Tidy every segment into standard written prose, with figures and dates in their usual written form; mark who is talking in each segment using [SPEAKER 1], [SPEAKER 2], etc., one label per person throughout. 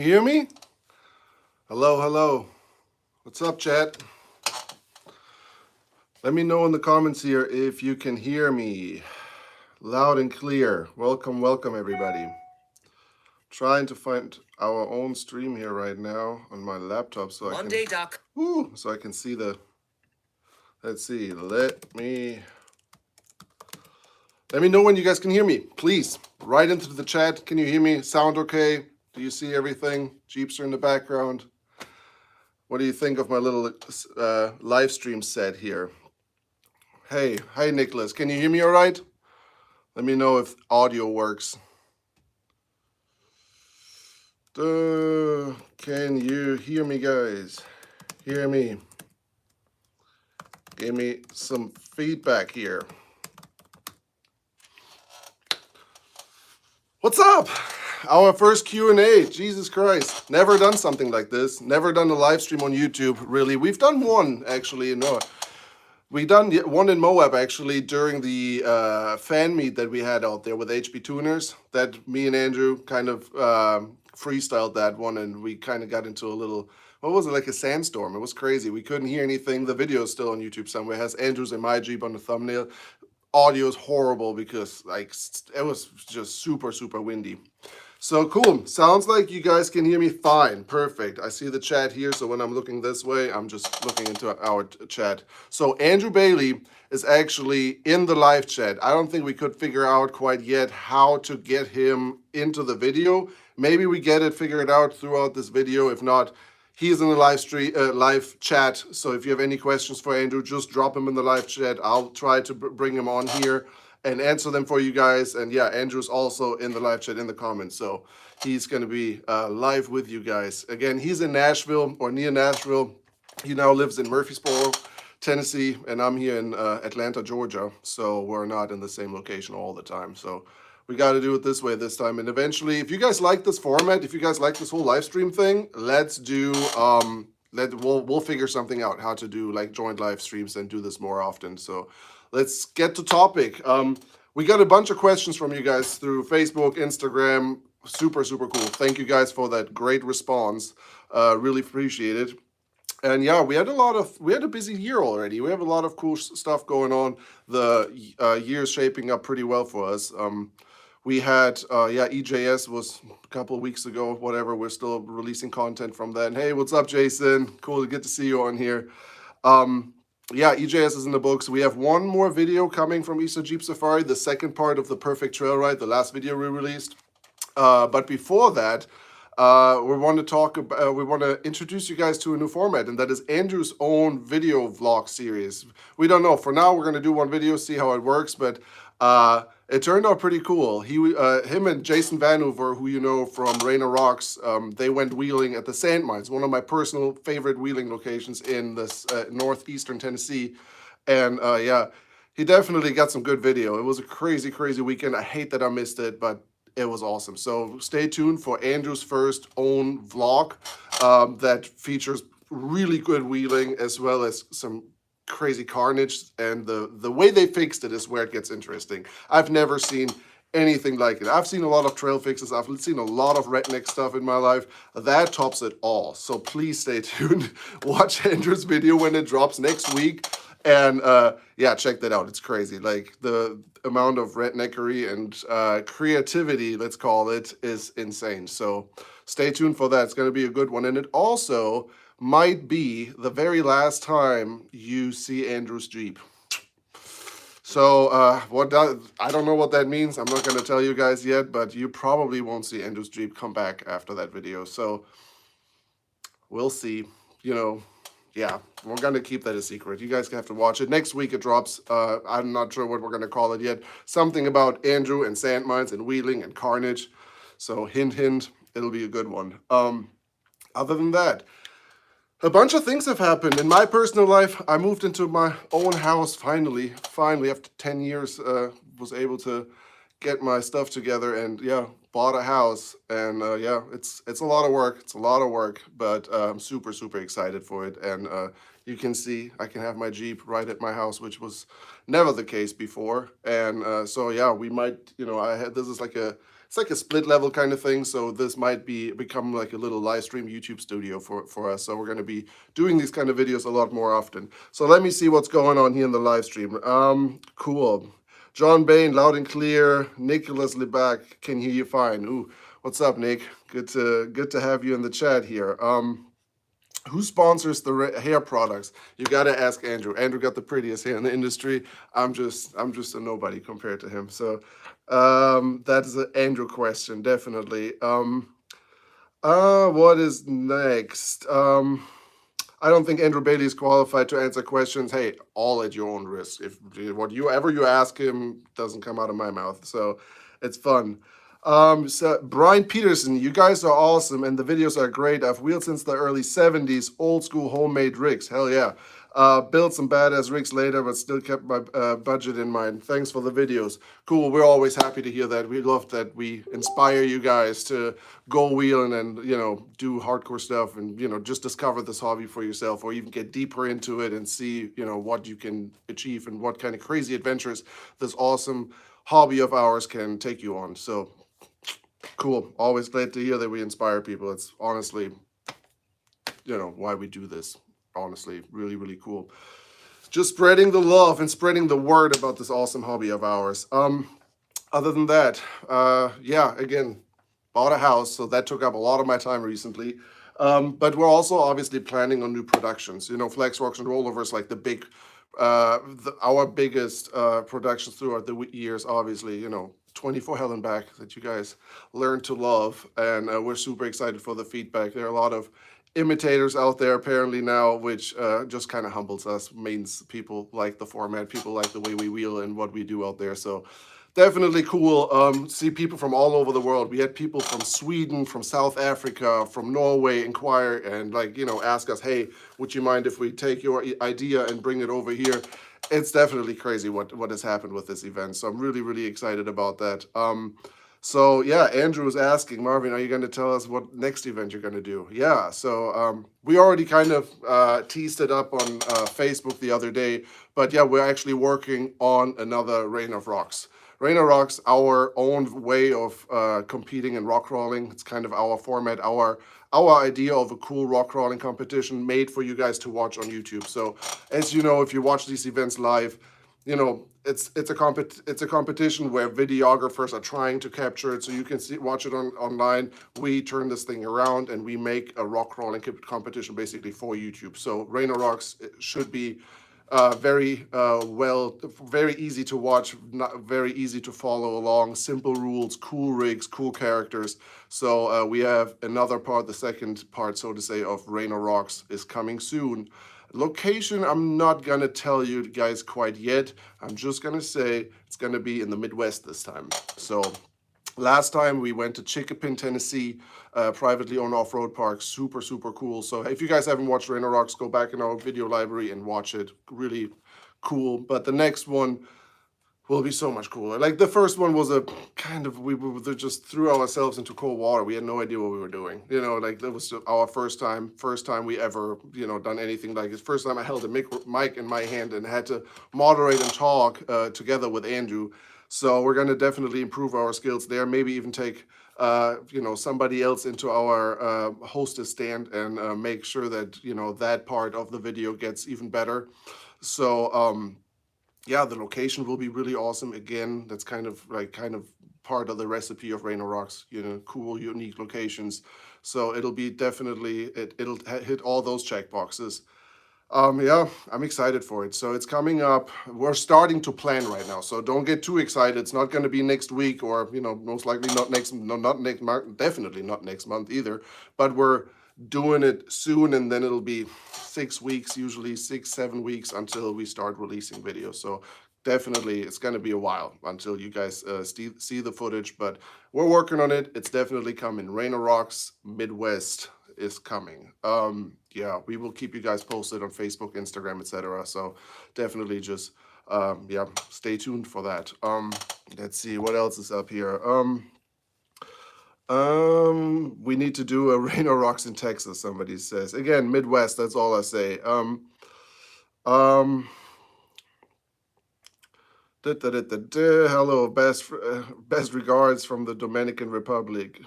[SPEAKER 1] Hear me? Hello, hello. What's up, chat? Let me know in the comments here if you can hear me loud and clear. Welcome, welcome, everybody. Trying to find our own stream here right now on my laptop so so I can see the. Let's see. Let me know when you guys can hear me. Please write into the chat. Can you hear me? Sound okay? Do you see everything? Jeepster in the background. What do you think of my little live stream set here? Hey, Nicholas. Can you hear me all right? Let me know if audio works. Can you hear me, guys? Hear me? Give me some feedback here. What's up? Our first Q&A. Jesus Christ. Never done something like this. Never done a live stream on YouTube, really. We've done one, actually. We done one in Moab, actually, during the fan meet that we had out there with HB Tuners. That me and Andrew kind of freestyled that one, and we kind of got into a little, what was it, like a sandstorm. It was crazy. We couldn't hear anything. The video is still on YouTube somewhere. It has Andrew's and my Jeep on the thumbnail. Audio is horrible because like it was just super, super windy. So cool. Sounds like you guys can hear me fine. Perfect. I see the chat here. So when I'm looking this way, I'm just looking into our chat. So Andrew Bailey is actually in the live chat. I don't think we could figure out quite yet how to get him into the video. Maybe we get it figured out throughout this video. If not, he's in the live chat. So if you have any questions for Andrew, just drop him in the live chat. I'll try to bring him on here and answer them for you guys. And yeah, Andrew's also in the live chat in the comments. So he's going to be live with you guys. Again, he's in Nashville or near Nashville. He now lives in Murfreesboro, Tennessee, and I'm here in Atlanta, Georgia. So we're not in the same location all the time. So we got to do it this way this time. And eventually, if you guys like this format, if you guys like this whole live stream thing, let's do, we'll figure something out how to do like joint live streams and do this more often. So let's get to topic. We got a bunch of questions from you guys through Facebook, Instagram. Super, super cool. Thank you guys for that great response. Really appreciate it. And yeah, we had a busy year already. We have a lot of cool stuff going on. The year's shaping up pretty well for us. We had, EJS was a couple of weeks ago, whatever. We're still releasing content from that. And hey, what's up, Jason? Cool to get to see you on here. Yeah, EJS is in the books. We have one more video coming from Easter Jeep Safari, the second part of the Perfect Trail Ride, the last video we released. But before that, we want to introduce you guys to a new format, and that is Andrew's own video vlog series. We don't know. For now, we're going to do one video, see how it works, but it turned out pretty cool. Him and Jason Vanhoover, who you know from Rainer Rocks, they went wheeling at the Sand Mines, one of my personal favorite wheeling locations in this northeastern Tennessee. And yeah, he definitely got some good video. It was a crazy, crazy weekend. I hate that I missed it, but it was awesome. So stay tuned for Andrew's first own vlog that features really good wheeling as well as some crazy carnage, and the way they fixed it is where it gets interesting. I've never seen anything like it. I've seen a lot of trail fixes. I've seen a lot of redneck stuff in my life. That tops it all. So please stay tuned. Watch Andrew's video when it drops next week. And yeah, check that out. It's crazy. Like the amount of redneckery and creativity, let's call it, is insane. So stay tuned for that. It's going to be a good one. And it also might be the very last time you see Andrew's Jeep. So I don't know what that means. I'm not going to tell you guys yet, but you probably won't see Andrew's Jeep come back after that video. So we'll see. You know, yeah, we're going to keep that a secret. You guys have to watch it. Next week it drops. I'm not sure what we're going to call it yet. Something about Andrew and sand mines and wheeling and carnage. So hint, hint, it'll be a good one. Other than that, a bunch of things have happened in my personal life. I moved into my own house finally after 10 years. Was able to get my stuff together and yeah, bought a house. And yeah, it's a lot of work. It's a lot of work, but I'm super, super excited for it. And you can see I can have my Jeep right at my house, which was never the case before. And so yeah, we might, you know, this is like a it's like a split level kind of thing. So this might become like a little live stream YouTube studio for us. So we're going to be doing these kind of videos a lot more often. So let me see what's going on here in the live stream. Cool. John Bain, loud and clear. Nicholas Lebac, can hear you fine. Ooh, what's up, Nick? Good to have you in the chat here. Who sponsors the hair products? You gotta ask Andrew. Andrew got the prettiest hair in the industry. I'm just a nobody compared to him. So that is an Andrew question, definitely. What is next? I don't think Andrew Bailey is qualified to answer questions. Hey, all at your own risk. If whatever you ask him doesn't come out of my mouth, so it's fun. So Brian Peterson, you guys are awesome and the videos are great. I've wheeled since the early 70s, old school homemade rigs. Hell yeah. Built some badass rigs later, but still kept my budget in mind. Thanks for the videos. Cool. We're always happy to hear that. We love that we inspire you guys to go wheeling and, do hardcore stuff and, just discover this hobby for yourself or even get deeper into it and see, what you can achieve and what kind of crazy adventures this awesome hobby of ours can take you on. So cool. Always glad to hear that we inspire people. It's honestly, why we do this. Honestly, really, really cool. Just spreading the love and spreading the word about this awesome hobby of ours. Other than that, yeah, again, bought a house, so that took up a lot of my time recently. But we're also obviously planning on new productions. Flex Rocks and Rollovers, like the big, our biggest productions throughout the years, obviously, 24 Hell and Back that you guys learned to love. And we're super excited for the feedback. There are a lot of imitators out there apparently now, which just kind of humbles us, means people like the format, people like the way we wheel and what we do out there. So definitely cool. See people from all over the world. We had people from Sweden, from South Africa, from Norway inquire and ask us, hey, would you mind if we take your idea and bring it over here? It's definitely crazy what has happened with this event. So I'm really, really excited about that. So yeah, Andrew was asking, Marvin, are you going to tell us what next event you're going to do? Yeah, so we already kind of teased it up on Facebook the other day, but yeah, we're actually working on another Rain of Rocks. Rain of Rocks, our own way of competing in rock crawling. It's kind of our format, our idea of a cool rock crawling competition made for you guys to watch on YouTube. So as you know, if you watch these events live, it's a competition where videographers are trying to capture it, so you can watch it online. We turn this thing around and we make a rock crawling competition basically for YouTube. So Rain of Rocks should be very very easy to watch, not very easy to follow along. Simple rules, cool rigs, cool characters. So we have another part, the second part, so to say, of Rain of Rocks is coming soon. Location, I'm not gonna tell you guys quite yet. I'm just gonna say it's gonna be in the Midwest this time. So last time we went to Chicopin, Tennessee, privately owned off-road park. Super, super cool. So if you guys haven't watched Rain of Rocks, go back in our video library and watch it. Really cool. But the next one will be so much cooler. Like the first one was a kind of, we just threw ourselves into cold water. We had no idea what we were doing. Like that was our first time we ever, done anything like this. First time I held a mic in my hand and had to moderate and talk together with Andrew. So we're gonna definitely improve our skills there. Maybe even take, somebody else into our hostess stand and make sure that, that part of the video gets even better. So, yeah, the location will be really awesome. Again, that's kind of part of the recipe of Rain of Rocks, cool, unique locations. So it'll be definitely, it'll hit all those check boxes. Yeah, I'm excited for it. So it's coming up. We're starting to plan right now. So don't get too excited. It's not going to be next week or, most likely not next month, definitely not next month either. But we're doing it soon, and then it'll be 6 weeks, usually 6-7 weeks until we start releasing videos. So definitely it's going to be a while until you guys see the footage, but we're working on it. It's definitely coming. Rain of Rocks Midwest is coming. Yeah, we will keep you guys posted on Facebook, Instagram, etc. So definitely just yeah, stay tuned for that. Let's see what else is up here. We need to do a Rain of Rocks in Texas, somebody says. Again, Midwest, that's all I say. Hello, best regards from the Dominican Republic.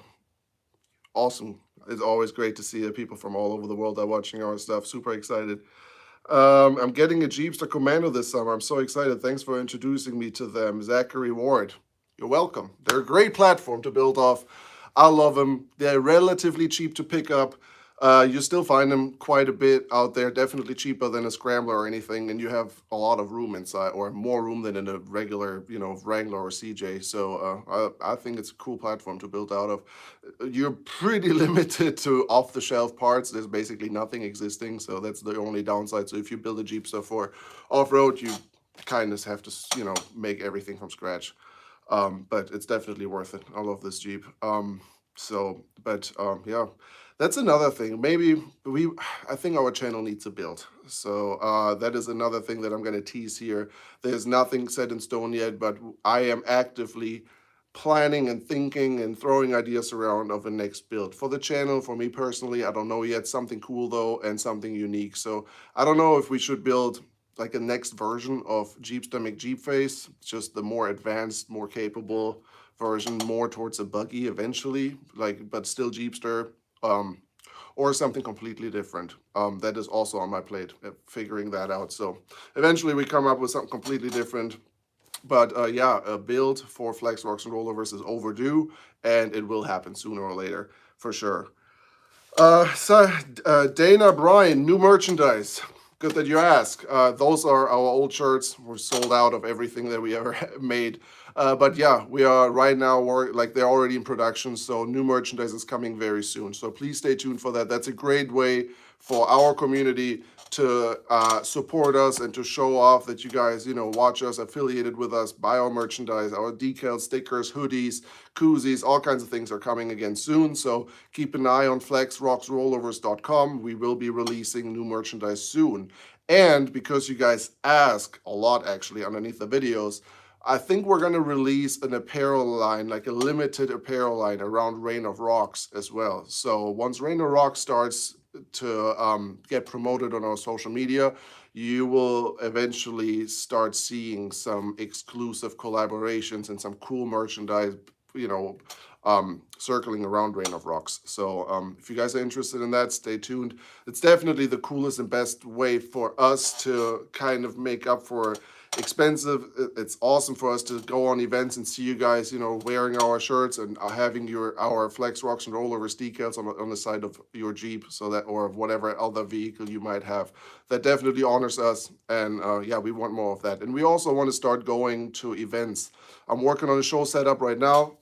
[SPEAKER 1] Awesome. It's always great to see people from all over the world are watching our stuff. Super excited. I'm getting a Jeepster Commando this summer. I'm so excited. Thanks for introducing me to them. Zachary Ward. You're welcome. They're a great platform to build off. I love them. They're relatively cheap to pick up. You still find them quite a bit out there, definitely cheaper than a Scrambler or anything, and you have a lot of room inside, or more room than in a regular, Wrangler or CJ. So I think it's a cool platform to build out of. You're pretty limited to off-the-shelf parts. There's basically nothing existing, so that's the only downside. So if you build a Jeepster for off-road, you kind of have to, make everything from scratch. But it's definitely worth it. I love this Jeep. Yeah, that's another thing. Maybe I think our channel needs a build. So that is another thing that I'm going to tease here. There's nothing set in stone yet, but I am actively planning and thinking and throwing ideas around of a next build for the channel. For me personally, I don't know yet. Something cool though, and something unique. So I don't know if we should build like a next version of Jeepster McJeepface, just the more advanced, more capable version, more towards a buggy eventually, but still Jeepster, or something completely different. That is also on my plate, figuring that out. So eventually we come up with something completely different. But yeah, a build for Flex Rocks and Rollovers is overdue, and it will happen sooner or later, for sure. Dana Bryan, new merchandise. Good that you ask. Those are our old shirts. We're sold out of everything that we ever made. But yeah, we are right now, they're already in production, so new merchandise is coming very soon. So please stay tuned for that. That's a great way for our community to support us and to show off that you guys, watch us, affiliated with us, buy our merchandise, our decals, stickers, hoodies, koozies, all kinds of things are coming again soon. So keep an eye on flexrocksrollovers.com. We will be releasing new merchandise soon. And because you guys ask a lot actually underneath the videos, I think we're going to release an apparel line, like a limited apparel line around Reign of Rocks as well. So once Reign of Rocks starts to get promoted on our social media, you will eventually start seeing some exclusive collaborations and some cool merchandise, circling around Reign of Rocks. So if you guys are interested in that, stay tuned. It's definitely the coolest and best way for us to kind of make up for expensive. It's awesome for us to go on events and see you guys, wearing our shirts and having our Flex Rocks and Rollovers decals on the side of your Jeep, so that, or whatever other vehicle you might have. That definitely honors us, and yeah, we want more of that. And we also want to start going to events. I'm working on a show setup right now,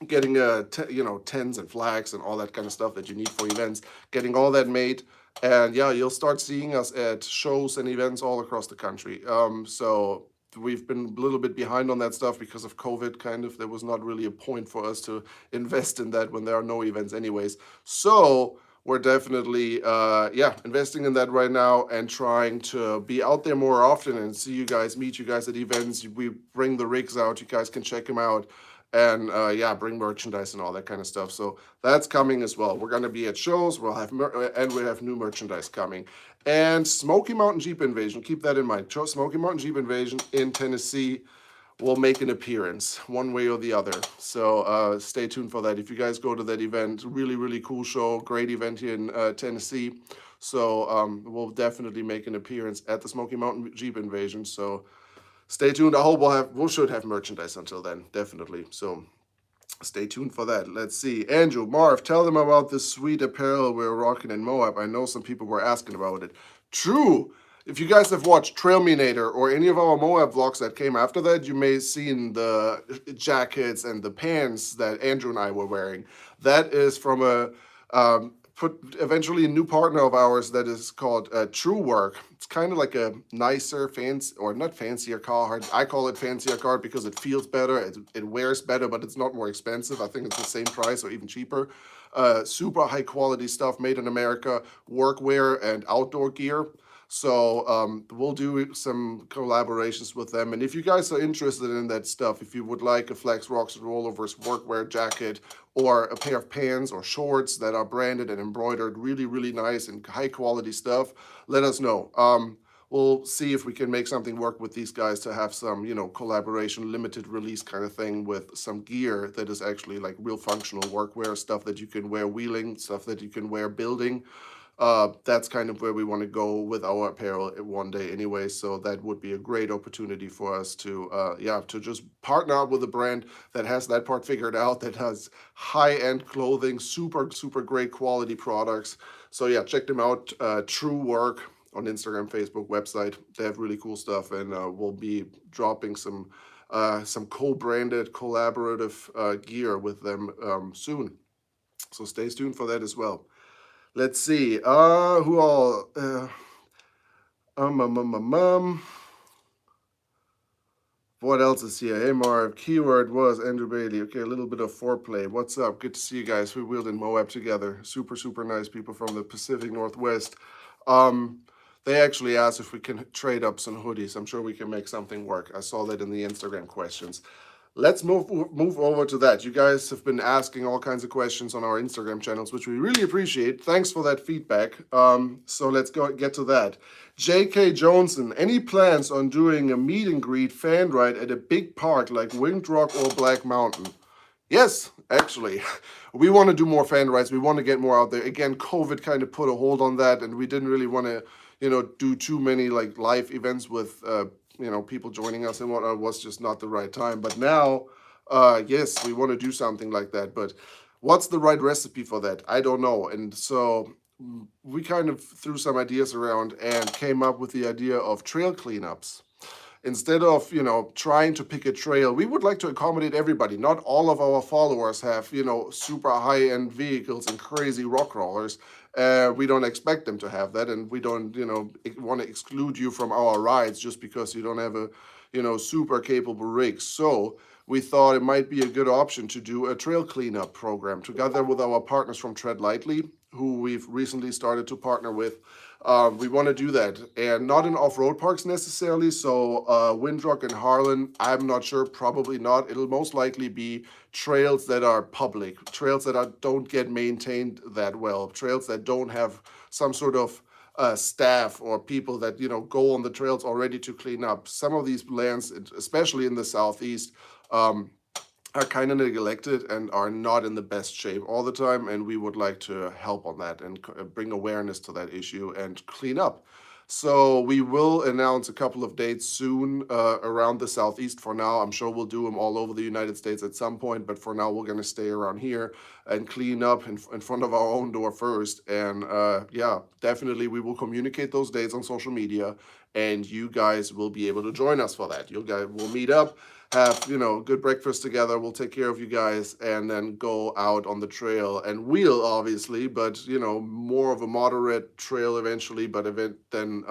[SPEAKER 1] getting tents and flags and all that kind of stuff that you need for events, getting all that made. And yeah, you'll start seeing us at shows and events all across the country. So we've been a little bit behind on that stuff because of COVID, kind of. There was not really a point for us to invest in that when there are no events anyways. So we're definitely, investing in that right now and trying to be out there more often and see you guys, meet you guys at events. We bring the rigs out. You guys can check them out. And bring merchandise and all that kind of stuff. So that's coming as well. We're going to be at shows. We'll have and we have new merchandise coming. And Smoky Mountain Jeep Invasion, keep that in mind. Smoky Mountain Jeep Invasion in Tennessee will make an appearance one way or the other. So stay tuned for that. If you guys go to that event, really, really cool show, great event here in Tennessee. So we'll definitely make an appearance at the Smoky Mountain Jeep Invasion. So stay tuned. I hope we should have merchandise until then, definitely. So stay tuned for that. Let's see. Andrew, Marv, tell them about this sweet apparel we're rocking in Moab. I know some people were asking about it. True. If you guys have watched Trailminator or any of our Moab vlogs that came after that, you may have seen the jackets and the pants that Andrew and I were wearing. That is from eventually a new partner of ours that is called True Work. It's kind of like a nicer, not fancier card. I call it fancier card because it feels better, it wears better, but it's not more expensive. I think it's the same price or even cheaper. Super high quality stuff made in America, workwear and outdoor gear. So we'll do some collaborations with them. And if you guys are interested in that stuff, if you would like a Flex Rocks and Rollovers workwear jacket or a pair of pants or shorts that are branded and embroidered, really, really nice and high quality stuff, let us know. we'll see if we can make something work with these guys to have some, collaboration, limited release kind of thing with some gear that is actually like real functional workwear, stuff that you can wear wheeling, stuff that you can wear building. That's kind of where we want to go with our apparel one day anyway. So that would be a great opportunity for us to, to just partner up with a brand that has that part figured out, that has high-end clothing, super, super great quality products. So yeah, check them out. True Work on Instagram, Facebook, website. They have really cool stuff, and we'll be dropping some co-branded, collaborative gear with them soon. So stay tuned for that as well. Let's see. Who all? What else is here? Hey Marv, keyword was Andrew Bailey. Okay, a little bit of foreplay. What's up? Good to see you guys. We wheeled in Moab together. Super, super nice people from the Pacific Northwest. They actually asked if we can trade up some hoodies. I'm sure we can make something work. I saw that in the Instagram questions. Let's move over to that. You guys have been asking all kinds of questions on our Instagram channels, which we really appreciate. Thanks for that feedback. So let's get to that. J.K. Johnson, any plans on doing a meet and greet fan ride at a big park like Winged Rock or Black Mountain? Yes, actually. We want to do more fan rides. We want to get more out there. Again, COVID kind of put a hold on that, and we didn't really want to, do too many like live events with people joining us and whatnot. Was just not the right time. But now, yes, we want to do something like that. But what's the right recipe for that? I don't know. And so we kind of threw some ideas around and came up with the idea of trail cleanups. Instead of, trying to pick a trail, we would like to accommodate everybody. Not all of our followers have, super high-end vehicles and crazy rock crawlers. We don't expect them to have that, and we don't, want to exclude you from our rides just because you don't have a, super capable rig. So we thought it might be a good option to do a trail cleanup program together with our partners from Tread Lightly, who we've recently started to partner with. We want to do that, and not in off-road parks necessarily. So Windrock and Harlan, I'm not sure, probably not. It'll most likely be trails that are public, trails that don't get maintained that well, trails that don't have some sort of staff or people that go on the trails already to clean up. Some of these lands, especially in the southeast, are kind of neglected and are not in the best shape all the time, and we would like to help on that and bring awareness to that issue and clean up. So we will announce a couple of dates soon around the southeast. For now, I'm sure we'll do them all over the United States at some point, but for now we're going to stay around here and clean up in front of our own door first. And definitely we will communicate those dates on social media, and you guys will be able to join us for that. You guys will meet up, have good breakfast together. We'll take care of you guys, and then go out on the trail and wheel, obviously, but more of a moderate trail eventually, but then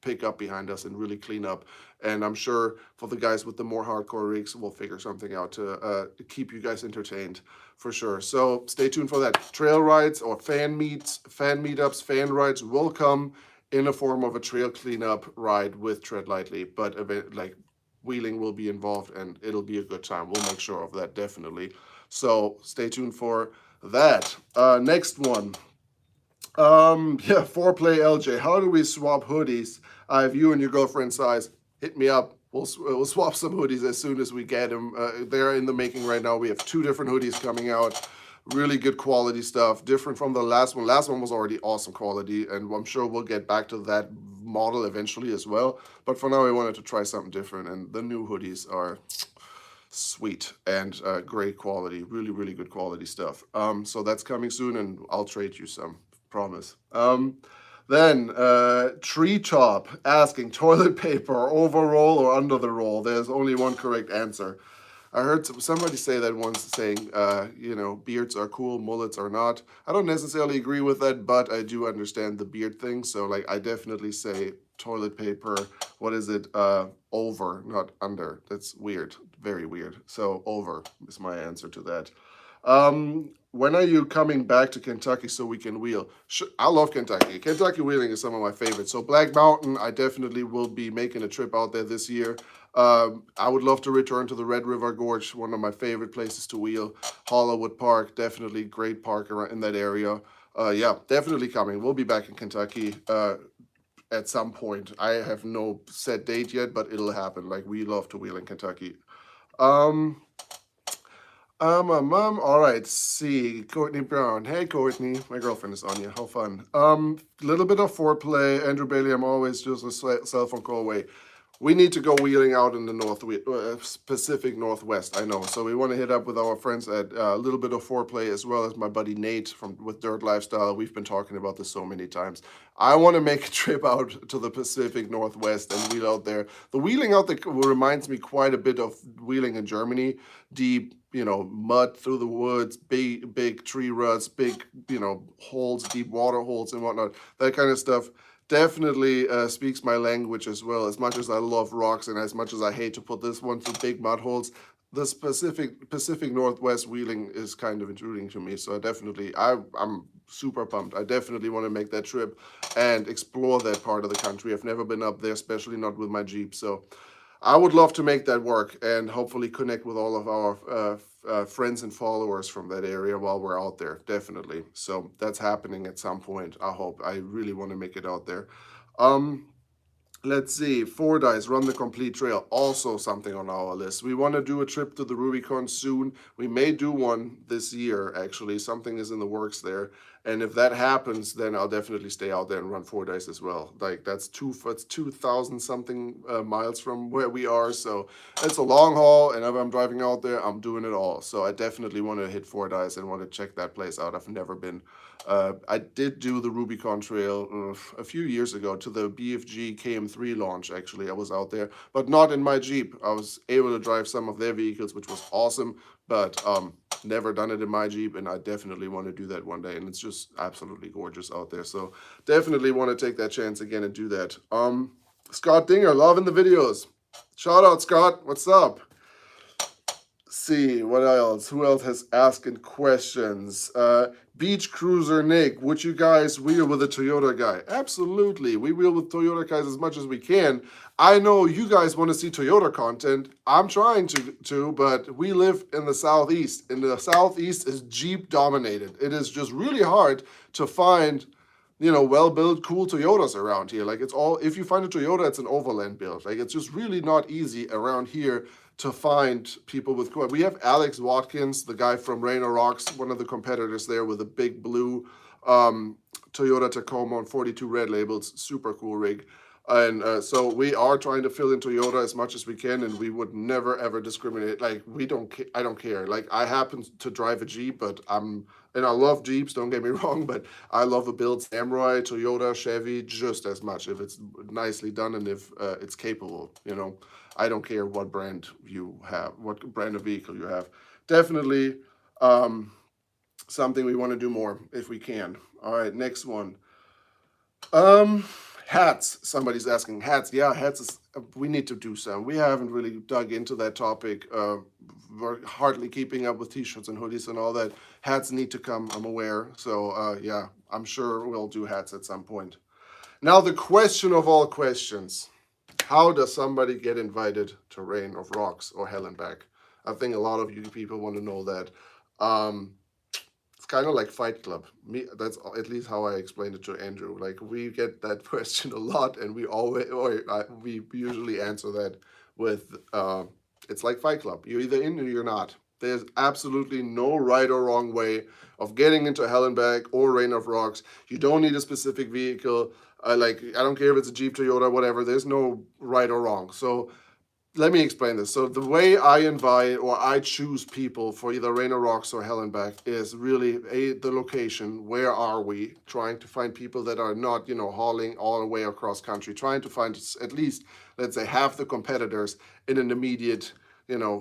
[SPEAKER 1] pick up behind us and really clean up. And I'm sure for the guys with the more hardcore rigs, we'll figure something out to keep you guys entertained for sure. So stay tuned for that. Trail rides or fan meetups, fan rides will come in a form of a trail cleanup ride with Tread Lightly, but wheeling will be involved, and it'll be a good time. We'll make sure of that, definitely. So stay tuned for that. Next one. Foreplay LJ. How do we swap hoodies? I have you and your girlfriend's size. Hit me up. We'll swap some hoodies as soon as we get them. They're in the making right now. We have 2 different hoodies coming out. Really good quality stuff, different from the last one. Last one was already awesome quality, and I'm sure we'll get back to that model eventually as well. But for now, we wanted to try something different, and the new hoodies are sweet and great quality, really, really good quality stuff. So that's coming soon, and I'll trade you some, promise. Then Treetop asking, toilet paper over roll or under the roll? There's only one correct answer. I heard somebody say that once, saying, beards are cool, mullets are not. I don't necessarily agree with that, but I do understand the beard thing. So, I definitely say toilet paper, what is it, over, not under. That's weird, very weird. So, over is my answer to that. When are you coming back to Kentucky so we can wheel? I love Kentucky. Kentucky wheeling is some of my favorites. So Black Mountain, I definitely will be making a trip out there this year. I would love to return to the Red River Gorge, one of my favorite places to wheel. Hollywood Park, definitely great park in that area. Definitely coming. We'll be back in Kentucky at some point. I have no set date yet, but it'll happen. Like, we love to wheel in Kentucky. Um, all right, see, Courtney Brown. Hey, Courtney, my girlfriend is on you. How fun. Little bit of foreplay. Andrew Bailey, I'm always just a cell phone call away. We need to go wheeling out in the Pacific Northwest, I know. So we want to hit up with our friends at a little bit of foreplay, as well as my buddy Nate with Dirt Lifestyle. We've been talking about this so many times. I want to make a trip out to the Pacific Northwest and wheel out there. The wheeling out there reminds me quite a bit of wheeling in Germany. Deep, mud through the woods, big tree ruts, big, holes, deep water holes and whatnot, that kind of stuff. Definitely speaks my language as well. As much as I love rocks and as much as I hate to put this one through big mud holes, the Pacific Northwest wheeling is kind of intriguing to me. So I'm super pumped. I definitely want to make that trip and explore that part of the country. I've never been up there, especially not with my Jeep. So I would love to make that work and hopefully connect with all of our friends and followers from that area while we're out there, definitely. So that's happening at some point, I hope. I really want to make it out there. Let's see, Fordyce, Run the Complete Trail, also something on our list. We want to do a trip to the Rubicon soon. We may do one this year, actually. Something is in the works there. And if that happens, then I'll definitely stay out there and run Fordyce as well. Like, that's 2,000 something miles from where we are. So it's a long haul, and if I'm driving out there, I'm doing it all. So I definitely want to hit Fordyce and want to check that place out. I've never been. I did do the Rubicon Trail a few years ago to the BFG KM3 launch, actually. I was out there, but not in my Jeep. I was able to drive some of their vehicles, which was awesome, but never done it in my Jeep, and I definitely want to do that one day, and it's just absolutely gorgeous out there. So definitely want to take that chance again and do that. Scott Dinger, loving the videos. Shout out, Scott. What's up? See, what else? Who else has asking questions? Beach Cruiser Nick, would you guys wheel with a Toyota guy? Absolutely. We wheel with Toyota guys as much as we can. I know you guys want to see Toyota content. I'm trying to, but we live in the Southeast. And the Southeast is Jeep dominated. It is just really hard to find, well-built, cool Toyotas around here. Like, if you find a Toyota, it's an overland build. Like, it's just really not easy around here to find people with cool. We have Alex Watkins, the guy from Rain or Rocks, one of the competitors there with a big blue Toyota Tacoma on 42 red labels, super cool rig. And so we are trying to fill in Toyota as much as we can, and we would never ever discriminate. Like, I don't care. Like, I happen to drive a Jeep, and I love Jeeps, don't get me wrong, but I love a build Samurai, Toyota, Chevy just as much if it's nicely done and if it's capable, I don't care what brand you have, what brand of vehicle you have. Definitely something we want to do more if we can. All right, next one. Hats. Somebody's asking hats. Yeah, hats we need to do some. We haven't really dug into that topic. We're hardly keeping up with t-shirts and hoodies and all that. Hats need to come, I'm aware. So yeah, I'm sure we'll do hats at some point. Now the question of all questions. How does somebody get invited to Rain of Rocks or Hell and Back? I think a lot of you people want to know that. It's kind of like Fight Club. That's at least how I explained it to Andrew. Like, we get that question a lot, and we usually answer that with, it's like Fight Club. You're either in or you're not. There's absolutely no right or wrong way of getting into Hell and Back or Rain of Rocks. You don't need a specific vehicle. I don't care if it's a Jeep, Toyota, whatever. There's no right or wrong. So let me explain this. So the way I invite or I choose people for either Rain or Rocks or Hell and Back is really the location. Where are we? Trying to find people that are not, hauling all the way across country. Trying to find at least, let's say, half the competitors in an immediate,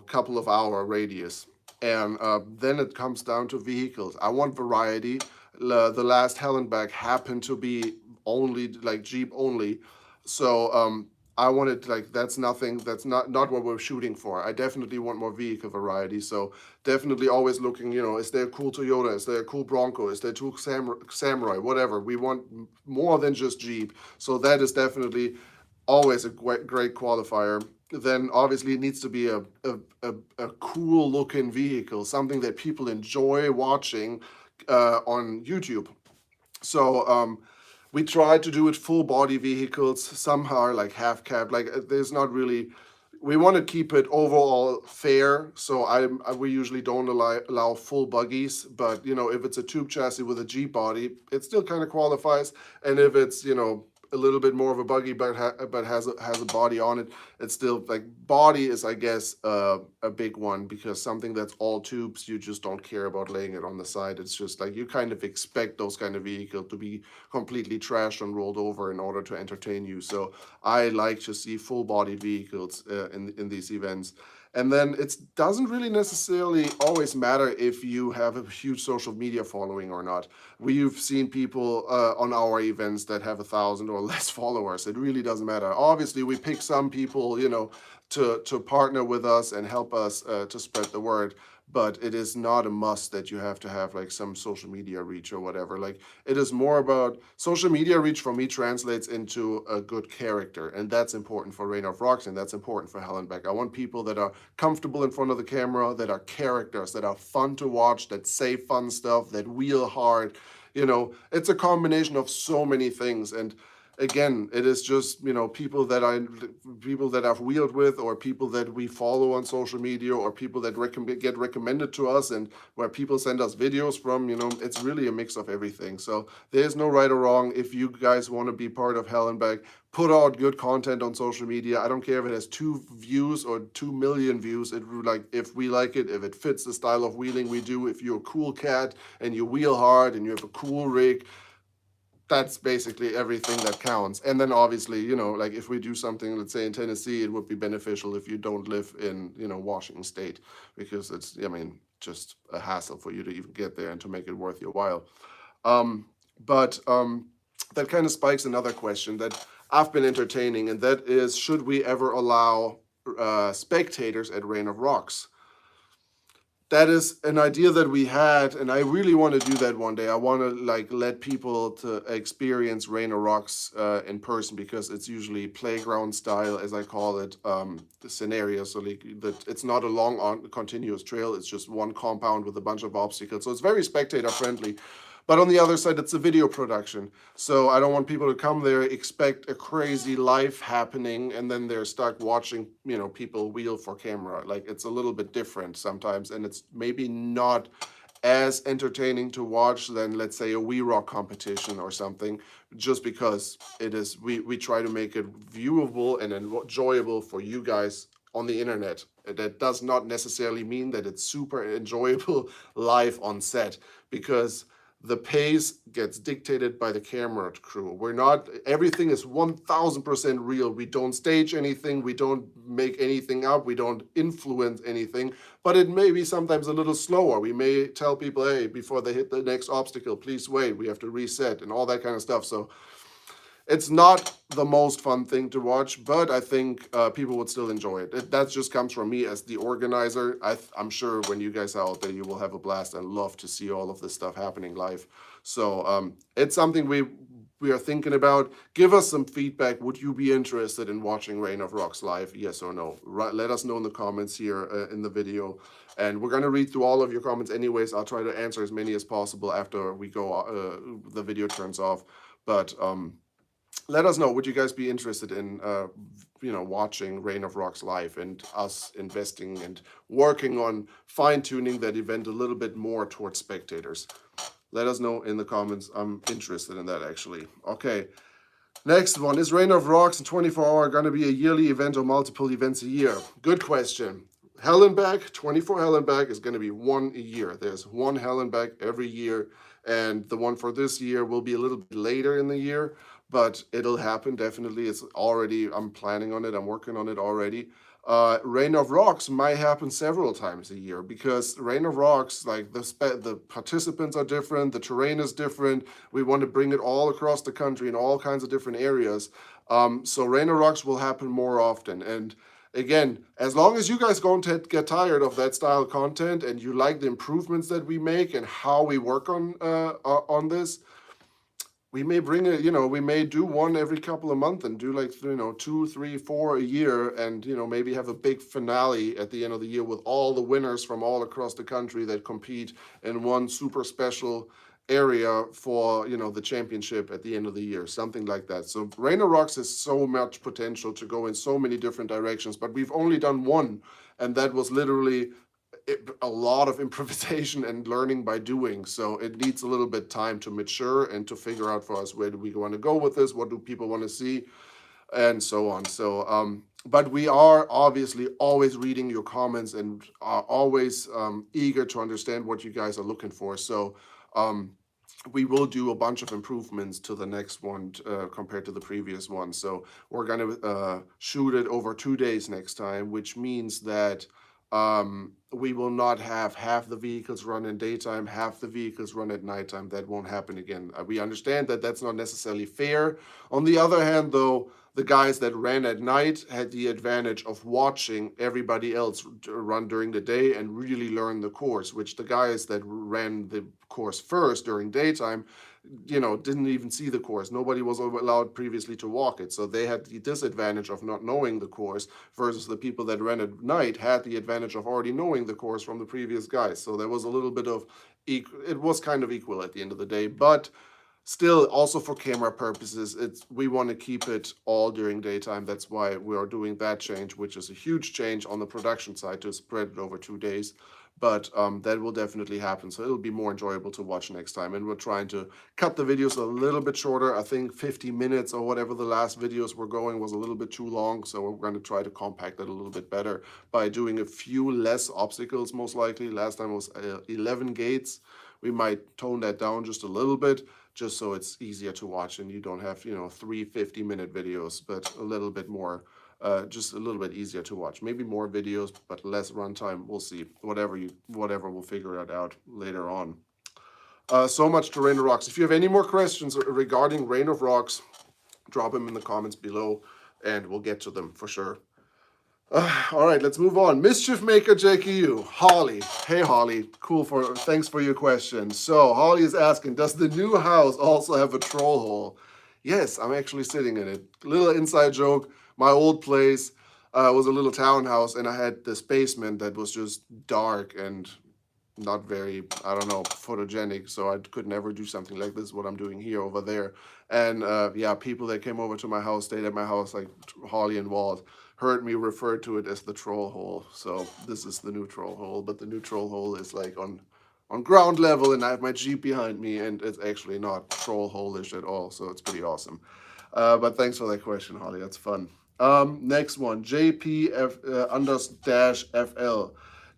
[SPEAKER 1] couple of hour radius. And then it comes down to vehicles. I want variety. The last Hell and Back happened to be only like Jeep only. So I wanted that's not what we're shooting for. I definitely want more vehicle variety. So definitely always looking, is there a cool Toyota? Is there a cool Bronco? Is there a cool Samurai? Whatever. We want more than just Jeep. So that is definitely always a great qualifier. Then obviously it needs to be a cool looking vehicle, something that people enjoy watching on YouTube. So We try to do it full body vehicles. Some are like half cab. Like there's not really. We want to keep it overall fair. So we usually don't allow full buggies. But if it's a tube chassis with a Jeep body, it still kind of qualifies. And if it's a little bit more of a buggy, but has a body on it, it's still like body is, I guess, a big one, because something that's all tubes, you just don't care about laying it on the side. It's just like you kind of expect those kind of vehicles to be completely trashed and rolled over in order to entertain you. So I like to see full body vehicles in these events. And then it doesn't really necessarily always matter if you have a huge social media following or not. We've seen people on our events that have 1,000 or less followers. It really doesn't matter. Obviously, we pick some people, to partner with us and help us to spread the word. But it is not a must that you have to have like some social media reach or whatever. Like it is more about social media reach. For me, translates into a good character, and that's important for Reign of Rocks, and that's important for Hell and Back. I want people that are comfortable in front of the camera, that are characters, that are fun to watch, that say fun stuff, that wheel hard. It's a combination of so many things. And again, it is just people that I've wheeled with, or people that we follow on social media, or people that get recommended to us, and where people send us videos from. It's really a mix of everything. So there's no right or wrong. If you guys want to be part of Hell and Back, put out good content on social media. I don't care if it has 2 views or 2 million views. If we like it, if it fits the style of wheeling we do, if you're a cool cat and you wheel hard and you have a cool rig, that's basically everything that counts. And then obviously, like if we do something, let's say in Tennessee, it would be beneficial if you don't live in, Washington State, because it's, just a hassle for you to even get there and to make it worth your while. But that kind of spikes another question that I've been entertaining, and that is, should we ever allow spectators at Reign of Rocks? That is an idea that we had, and I really want to do that one day. I want to let people to experience Reign of Rocks in person, because it's usually playground style, as I call it, the scenario. So it's not a long continuous trail. It's just one compound with a bunch of obstacles. So it's very spectator friendly. But on the other side, it's a video production. So I don't want people to come there, expect a crazy life happening, and then they're stuck watching, people wheel for camera. Like, it's a little bit different sometimes, and it's maybe not as entertaining to watch than, let's say, a Wii Rock competition or something, just because it is, we try to make it viewable and enjoyable for you guys on the internet. That does not necessarily mean that it's super enjoyable live on set, because the pace gets dictated by the camera crew. Everything is 1000% real. We don't stage anything. We don't make anything up. We don't influence anything. But it may be sometimes a little slower. We may tell people, hey, before they hit the next obstacle, please wait. We have to reset and all that kind of stuff. So it's not the most fun thing to watch, but I think people would still enjoy it. That just comes from me as the organizer. I'm sure when you guys are out there, you will have a blast and love to see all of this stuff happening live. So it's something we are thinking about. Give us some feedback. Would you be interested in watching Reign of Rocks live? Yes or no? Let us know in the comments here in the video. And we're going to read through all of your comments anyways. I'll try to answer as many as possible after we go, the video turns off. But let us know, would you guys be interested in watching Reign of Rocks live, and us investing and working on fine-tuning that event a little bit more towards spectators? Let us know in the comments. I'm interested in that, actually. Okay, next one. Is Reign of Rocks in 24 Hour going to be a yearly event or multiple events a year? Good question. Hell and Back, 24 Hell and Back is going to be one a year. There's one Hell and Back every year, and the one for this year will be a little bit later in the year, but it'll happen, definitely. I'm planning on it. I'm working on it already. Reign of Rocks might happen several times a year, because Reign of Rocks, like the participants are different, the terrain is different. We want to bring it all across the country in all kinds of different areas. So Reign of Rocks will happen more often. And again, as long as you guys don't get tired of that style of content, and you like the improvements that we make and how we work on this, we may bring it, we may do one every couple of months and do 2, 3, 4 a year, and maybe have a big finale at the end of the year with all the winners from all across the country that compete in one super special area for, you know, the championship at the end of the year, something like that. So Rain of Rocks has so much potential to go in so many different directions, but we've only done one, and that was literally a lot of improvisation and learning by doing. So it needs a little bit time to mature and to figure out for us, where do we want to go with this, what do people want to see, and so on. So but we are obviously always reading your comments and are always eager to understand what you guys are looking for. So we will do a bunch of improvements to the next one compared to the previous one. So we're going to shoot it over 2 days next time, which means that we will not have half the vehicles run in daytime, half the vehicles run at nighttime. That won't happen again. We understand that that's not necessarily fair. On the other hand, though, the guys that ran at night had the advantage of watching everybody else run during the day and really learn the course, which the guys that ran the course first during daytime, you know, didn't even see the course. Nobody was allowed previously to walk it. So they had the disadvantage of not knowing the course, versus the people that ran at night had the advantage of already knowing the course from the previous guys. So there was a little bit of, it was kind of equal at the end of the day, but still, also for camera purposes, we want to keep it all during daytime. That's why we are doing that change, which is a huge change on the production side to spread it over 2 days. But that will definitely happen. So it'll be more enjoyable to watch next time. And we're trying to cut the videos a little bit shorter. I think 50 minutes or whatever the last videos were going was a little bit too long. So we're going to try to compact it a little bit better by doing a few less obstacles, most likely. Last time was 11 gates. We might tone that down just a little bit, just so it's easier to watch and you don't have, you know, 3 50-minute videos, but a little bit more, just a little bit easier to watch. Maybe more videos, but less runtime. We'll see. Whatever, we'll figure it out later on. So much to Rain of Rocks. If you have any more questions regarding Rain of Rocks, drop them in the comments below and we'll get to them for sure. All right, let's move on. Mischief Maker JKU, Holly. Hey, Holly. Cool. Thanks for your question. So Holly is asking, does the new house also have a troll hole? Yes, I'm actually sitting in it. Little inside joke. My old place was a little townhouse, and I had this basement that was just dark and not very, I don't know, photogenic. So I could never do something like this, what I'm doing here over there. And yeah, people that came over to my house, stayed at my house, like Holly and Walt, heard me refer to it as the troll hole. So this is the new troll hole, but the new troll hole is like on ground level, and I have my Jeep behind me, and it's actually not troll hole-ish at all. So it's pretty awesome. But thanks for that question, Holly. That's fun. Next one, JP_FL.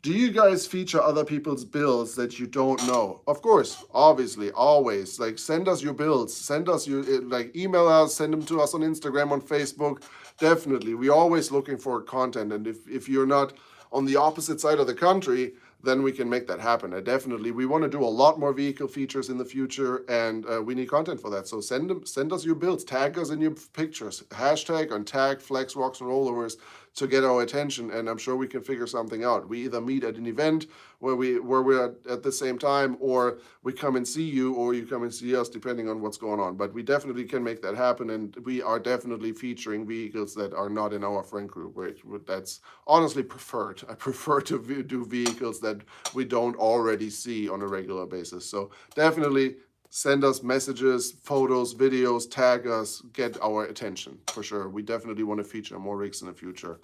[SPEAKER 1] Do you guys feature other people's builds that you don't know? Of course, obviously, always. Like, send us your builds. Send us your, like, email us, send them to us on Instagram, on Facebook. Definitely. We're always looking for content. And if you're not on the opposite side of the country, then we can make that happen. Definitely, we want to do a lot more vehicle features in the future, and we need content for that. So send us your builds, tag us in your pictures, hashtag and tag Flex Rocks and Rollovers to get our attention, and I'm sure we can figure something out. We either meet at an event where we're at the same time, or we come and see you, or you come and see us, depending on what's going on. But we definitely can make that happen, and we are definitely featuring vehicles that are not in our friend group, which that's honestly preferred. I prefer to do vehicles that we don't already see on a regular basis. So definitely send us messages, photos, videos, tag us, get our attention for sure. We definitely want to feature more rigs in the future.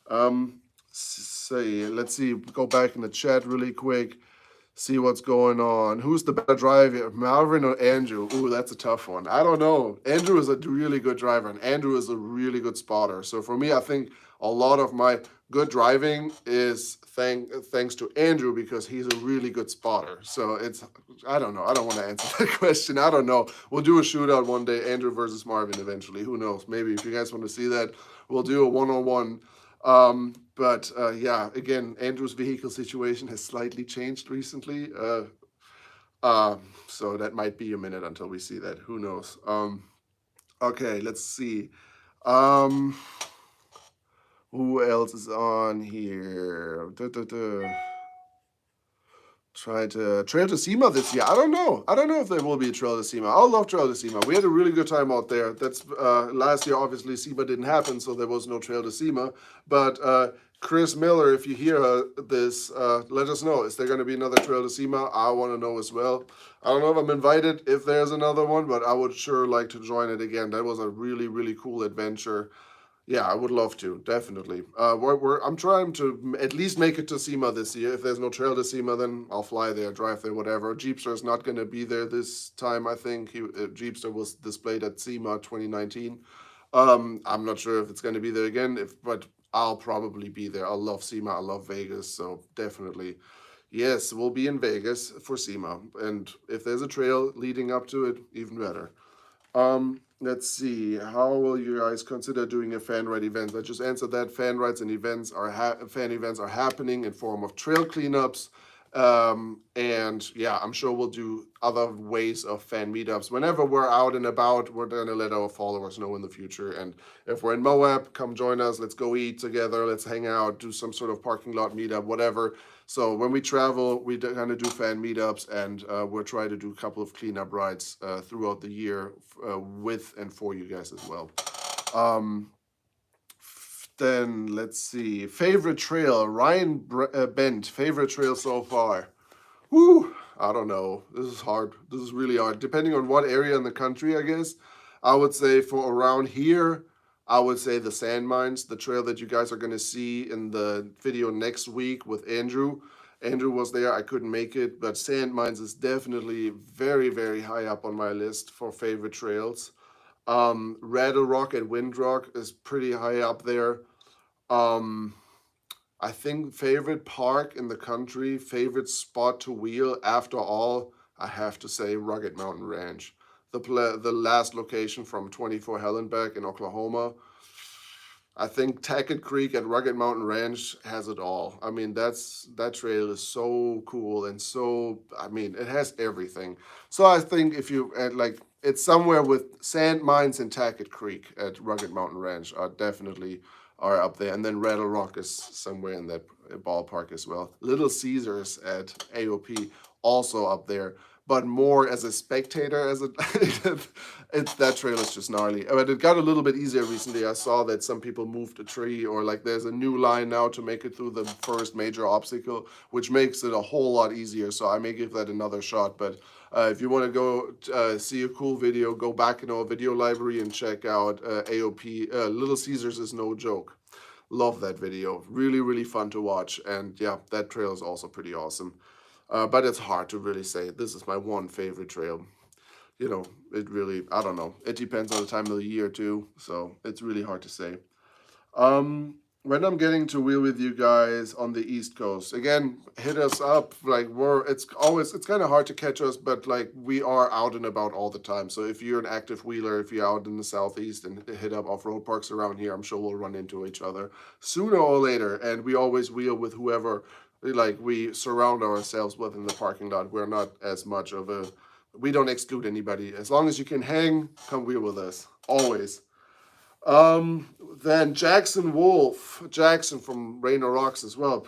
[SPEAKER 1] Let's see, go back in the chat really quick, see what's going on. Who's the better driver, Malvern or Andrew? Ooh, that's a tough one. I don't know. Andrew is a really good driver, and Andrew is a really good spotter. So for me, I think a lot of my good driving is thanks to Andrew, because he's a really good spotter. So I don't know. I don't want to answer that question. I don't know. We'll do a shootout one day, Andrew versus Marvin eventually. Who knows? Maybe if you guys want to see that, we'll do a one-on-one. But yeah, again, Andrew's vehicle situation has slightly changed recently. So that might be a minute until we see that. Who knows? Okay, let's see. Who else is on here? Try to Trail to SEMA this year. I don't know. I don't know if there will be a Trail to SEMA. I love Trail to SEMA. We had a really good time out there. That's last year, obviously, SEMA didn't happen, so there was no Trail to SEMA. But Chris Miller, if you hear this, let us know. Is there going to be another Trail to SEMA? I want to know as well. I don't know if I'm invited if there's another one, but I would sure like to join it again. That was a really, really cool adventure. Yeah, I would love to, definitely. I'm trying to at least make it to SEMA this year. If there's no Trail to SEMA, then I'll fly there, drive there, whatever. Jeepster is not going to be there this time, I think. Jeepster was displayed at SEMA 2019. I'm not sure if it's going to be there again, but I'll probably be there. I love SEMA. I love Vegas, so definitely. Yes, we'll be in Vegas for SEMA. And if there's a trail leading up to it, even better. Let's see. How will you guys consider doing a fan ride event? I just answered that. Fan rides and events are fan events are happening in form of trail cleanups. And yeah, I'm sure we'll do other ways of fan meetups. Whenever we're out and about, we're gonna let our followers know in the future. And if we're in Moab, come join us. Let's go eat together. Let's hang out, do some sort of parking lot meetup, whatever. So when we travel, we kind of do fan meetups, and we'll try to do a couple of cleanup rides throughout the year with and for you guys as well. Then let's see. Favorite trail, Ryan Bent. Favorite trail so far. Whew, I don't know. This is hard. This is really hard. Depending on what area in the country, I guess. I would say for around here, I would say the sand mines, the trail that you guys are going to see in the video next week with Andrew. Andrew was there. I couldn't make it, but sand mines is definitely very, very high up on my list for favorite trails. Rattle Rock and Windrock is pretty high up there. Um, I think favorite park in the country, favorite spot to wheel. After all, I have to say Rugged Mountain Ranch, the last location from 24 Hallenbeck in Oklahoma. I think Tackett Creek at Rugged Mountain Ranch has it all. I mean, that trail is so cool and so. I mean, it has everything. So I think if you like, it's somewhere with sand mines and Tackett Creek at Rugged Mountain Ranch are definitely are up there, and then Rattle Rock is somewhere in that ballpark as well. Little Caesars at AOP also up there, but more as a spectator. As a, it's that trail is just gnarly. But it got a little bit easier recently. I saw that some people moved a tree, or like there's a new line now to make it through the first major obstacle, which makes it a whole lot easier. So I may give that another shot. But if you want to go see a cool video, go back in our video library and check out AOP. Little Caesars is no joke. Love that video. Really, really fun to watch. And yeah, that trail is also pretty awesome. But it's hard to really say this is my one favorite trail. You know, it really, I don't know. It depends on the time of the year too. So it's really hard to say. When I'm getting to wheel with you guys on the East Coast, again, hit us up. Like it's kind of hard to catch us, but like we are out and about all the time. So if you're an active wheeler, if you're out in the Southeast and hit up off-road parks around here, I'm sure we'll run into each other sooner or later. And we always wheel with whoever like we surround ourselves with in the parking lot. We're not as much of a, we don't exclude anybody. As long as you can hang, come wheel with us. Always. Then Jackson Wolf, Jackson from Rainer Rocks as well,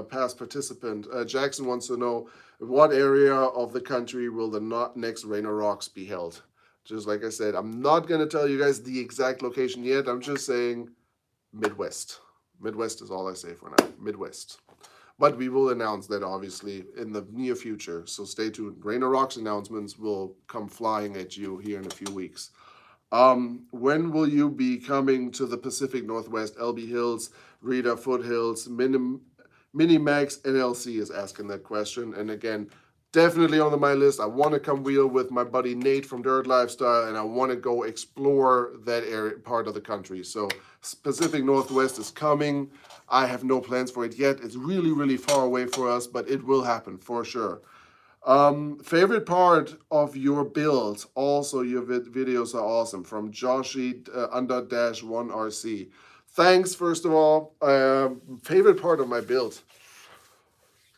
[SPEAKER 1] past participant. Jackson wants to know what area of the country will the next Rainer Rocks be held. Just like I said, I'm not going to tell you guys the exact location yet. I'm just saying Midwest. Midwest is all I say for now. Midwest. But we will announce that obviously in the near future. So stay tuned. Rainer Rocks announcements will come flying at you here in a few weeks. When will you be coming to the Pacific Northwest? LB Hills, Rita Foothills, Minimax NLC is asking that question. And again, definitely on my list. I want to come wheel with my buddy Nate from Dirt Lifestyle, and I want to go explore that area, part of the country. So Pacific Northwest is coming. I have no plans for it yet. It's really, really far away for us, but it will happen for sure. Favorite part of your build? Also, your videos are awesome. From Joshy _1RC. Thanks, first of all. Favorite part of my build?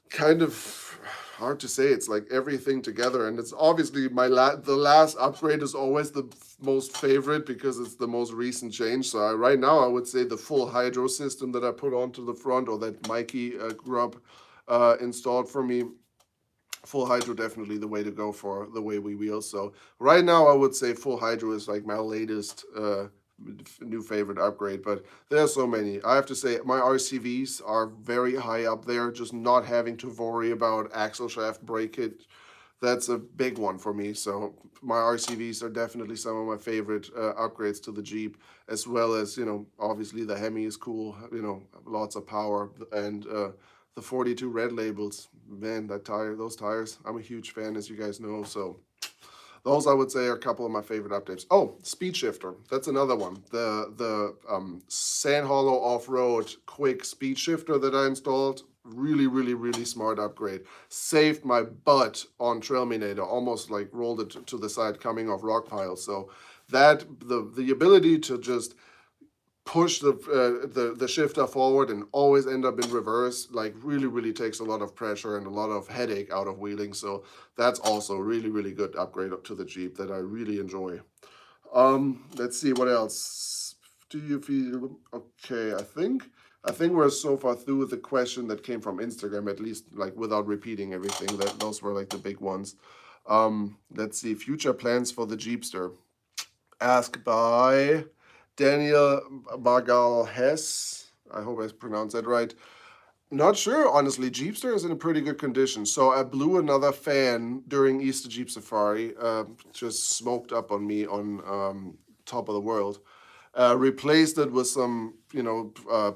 [SPEAKER 1] Kind of hard to say. It's like everything together, and it's obviously the last upgrade is always the most favorite because it's the most recent change. So right now I would say the full hydro system that I put onto the front, or that Mikey grew up installed for me. Full hydro definitely the way to go for the way we wheel. So right now I would say full hydro is like my latest new favorite upgrade, but there are so many. I have to say my RCVs are very high up there. Just not having to worry about axle shaft breakage, that's a big one for me. So my RCVs are definitely some of my favorite upgrades to the Jeep, as well as, obviously the Hemi is cool, lots of power, and the 42 red labels. Man, those tires, I'm a huge fan, as you guys know. So those I would say are a couple of my favorite updates. Oh, speed shifter. That's another one. The Sand Hollow off-road quick speed shifter that I installed. Really, really, really smart upgrade. Saved my butt on Trailminator. Almost like rolled it to the side coming off rock piles. So that the ability to just push the shifter forward and always end up in reverse, like really takes a lot of pressure and a lot of headache out of wheeling. So that's also a really good upgrade up to the Jeep that I really enjoy. Let's see what else. Do you feel okay? I think we're so far through with the question that came from Instagram, at least like without repeating everything. Those were like the big ones. Let's see, future plans for the Jeepster. Asked by Daniel Bagal Hess. I hope I pronounced that right. Not sure, honestly. Jeepster is in a pretty good condition. So I blew another fan during Easter Jeep Safari. Just smoked up on me on top of the world. Replaced it with some,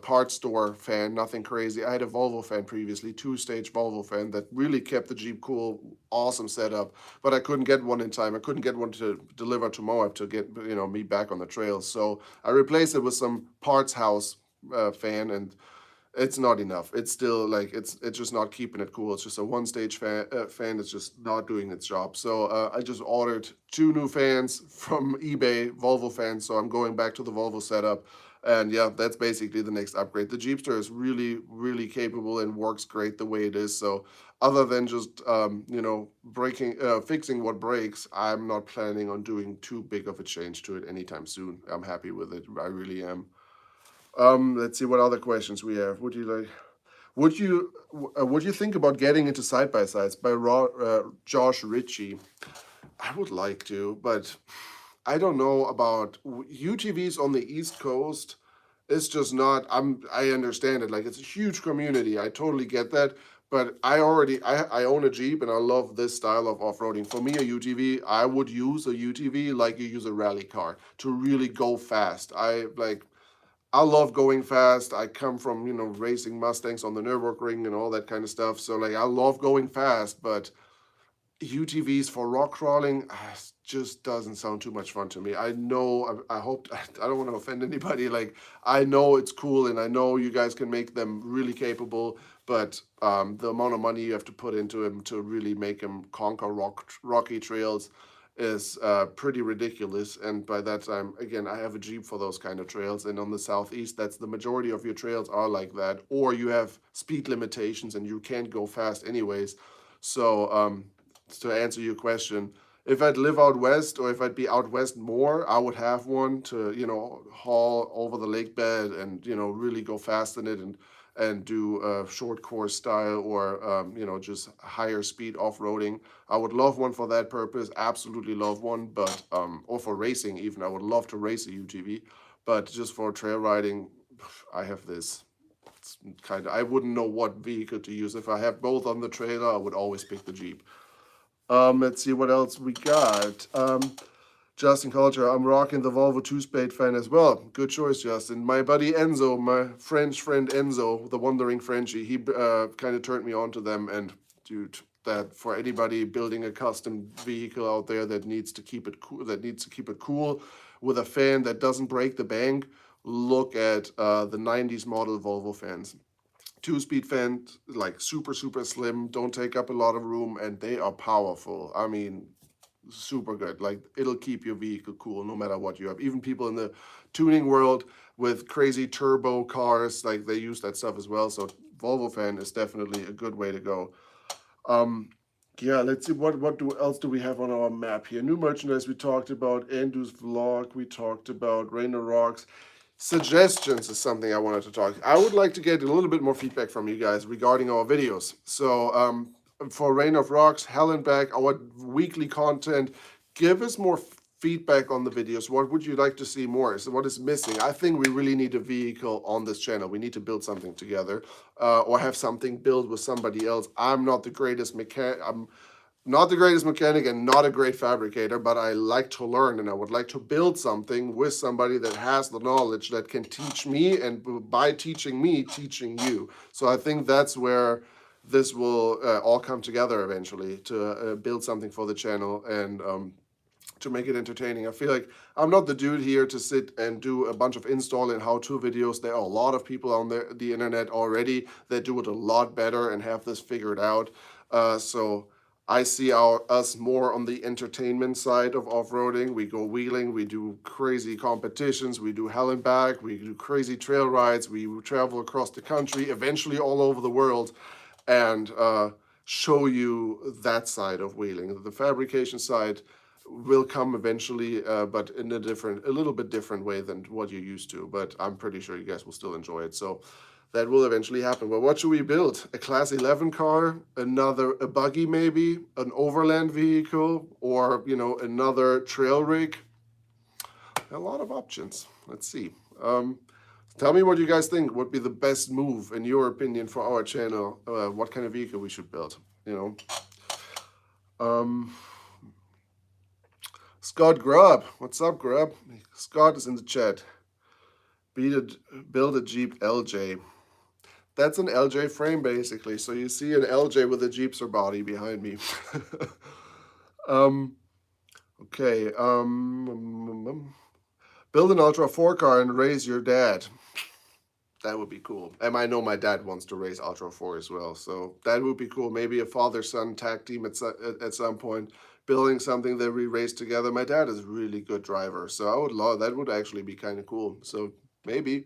[SPEAKER 1] parts store fan, nothing crazy. I had a Volvo fan previously, two-stage Volvo fan that really kept the Jeep cool, awesome setup. But I couldn't get one in time. I couldn't get one to deliver to Moab to get, me back on the trails. So I replaced it with some parts house fan, and it's not enough. It's still like it's just not keeping it cool. It's just a one-stage fan. Fan that's just not doing its job. So I just ordered 2 new fans from eBay, Volvo fans. So I'm going back to the Volvo setup, and yeah, that's basically the next upgrade. The Jeepster is really capable and works great the way it is. So other than just fixing what breaks, I'm not planning on doing too big of a change to it anytime soon. I'm happy with it. I really am. Let's see what other questions we have. Would you think about getting into side by sides by Josh Ritchie? I would like to, but I don't know about UTVs on the East Coast. It's just not. I understand it. Like, it's a huge community. I totally get that. But I own a Jeep and I love this style of off-roading. For me, a UTV, I would use a UTV like you use a rally car to really go fast. I love going fast. I come from, racing Mustangs on the Nürburgring and all that kind of stuff. So, like, I love going fast, but UTVs for rock crawling just doesn't sound too much fun to me. I know, I hope, I don't want to offend anybody. Like, I know it's cool and I know you guys can make them really capable, but the amount of money you have to put into them to really make them conquer rocky trails is pretty ridiculous. And by that time, again, I have a Jeep for those kind of trails. And on the Southeast, that's the majority of your trails are like that. Or you have speed limitations and you can't go fast anyways. So to answer your question, if I'd live out west or if I'd be out west more, I would have one to, haul over the lake bed and, really go fast in it and do short course style or, just higher speed off-roading. I would love one for that purpose, absolutely love one, but, or for racing even, I would love to race a UTV, but just for trail riding, I have this. It's I wouldn't know what vehicle to use. If I have both on the trailer, I would always pick the Jeep. Let's see what else we got. Justin Culture, I'm rocking the Volvo 2-Spade fan as well. Good choice, Justin. My buddy Enzo, my French friend Enzo, the Wandering Frenchie, he kind of turned me on to them. And dude, that for anybody building a custom vehicle out there that needs to keep it cool, with a fan that doesn't break the bank, look at the 90s model Volvo fans. 2-speed fans, like super slim, don't take up a lot of room, and they are powerful. I mean, super good. Like, it'll keep your vehicle cool no matter what you have. Even people in the tuning world with crazy turbo cars, like, they use that stuff as well. So Volvo fan is definitely a good way to go. Yeah, let's see, what else do we have on our map here? New merchandise we talked about, Andrew's vlog we talked about, Rainer Rocks. Suggestions is something I wanted to talk. I would like to get a little bit more feedback from you guys regarding our videos. So for Rain of Rocks, Hell and Back, our weekly content, give us more feedback on the videos. What would you like to see more? So what is missing? I think we really need a vehicle on this channel. We need to build something together, or have something built with somebody else. I'm not the greatest mechanic. I'm not the greatest mechanic and not a great fabricator, but I like to learn, and I would like to build something with somebody that has the knowledge that can teach me, and by teaching me, teaching you. So I think that's where this will all come together eventually, to build something for the channel, and to make it entertaining. I feel like I'm not the dude here to sit and do a bunch of install and how-to videos. There are a lot of people on the internet already that do it a lot better and have this figured out. So I see us more on the entertainment side of off-roading. We go wheeling, we do crazy competitions, we do hell and back, we do crazy trail rides, we travel across the country, eventually all over the world, and show you that side of wheeling. The fabrication side will come eventually, but in a little bit different way than what you're used to. But I'm pretty sure you guys will still enjoy it. So that will eventually happen. Well, what should we build? A Class 11 car, a buggy maybe, an overland vehicle, or another trail rig? A lot of options. Let's see. Tell me what you guys think would be the best move in your opinion for our channel. What kind of vehicle we should build? Scott Grubb, what's up, Grubb? Scott is in the chat. Build a Jeep LJ. That's an LJ frame, basically. So you see an LJ with a Jeepster body behind me. Okay. Build an Ultra 4 car and race your dad. That would be cool. And I know my dad wants to race Ultra 4 as well. So that would be cool. Maybe a father-son tag team at some point. Building something that we race together. My dad is a really good driver, so I would love that. Would actually be kind of cool. So maybe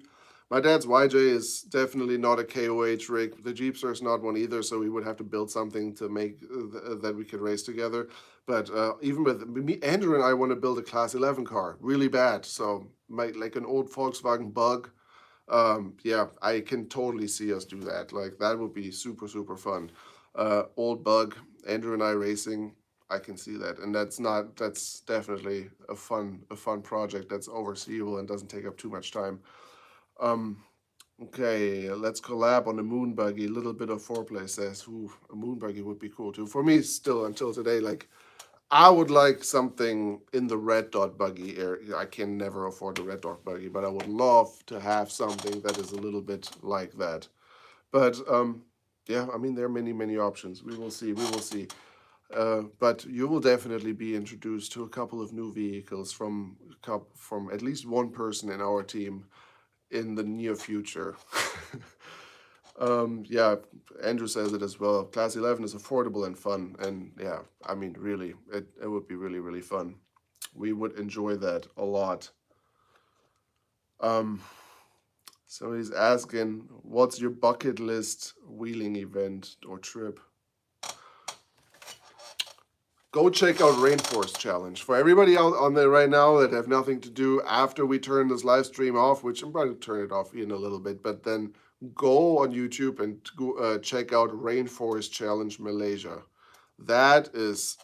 [SPEAKER 1] my dad's YJ is definitely not a KOH rig. The Jeepster is not one either, so we would have to build something to make that we could race together. But even with me, Andrew and I want to build a Class 11 car really bad. So like an old Volkswagen Bug. Yeah, I can totally see us do that. Like that would be super fun. Old Bug, Andrew and I racing. I can see that, and that's definitely a fun project that's overseeable and doesn't take up too much time. Okay, let's collab on a moon buggy. A little bit of foreplay says, ooh, a moon buggy would be cool too. For me, still until today, like I would like something in the red dot buggy area. I can never afford the red dot buggy, but I would love to have something that is a little bit like that. But yeah, I mean there are many options. We will see. But you will definitely be introduced to a couple of new vehicles from at least one person in our team in the near future. Yeah, Andrew says it as well. Class 11 is affordable and fun, and yeah, I mean, really, it would be really fun. We would enjoy that a lot. So he's asking, what's your bucket list wheeling event or trip? Go check out Rainforest Challenge. For everybody out on there right now that have nothing to do after we turn this live stream off, which I'm going to turn it off in a little bit, but then go on YouTube and go, check out Rainforest Challenge Malaysia. That is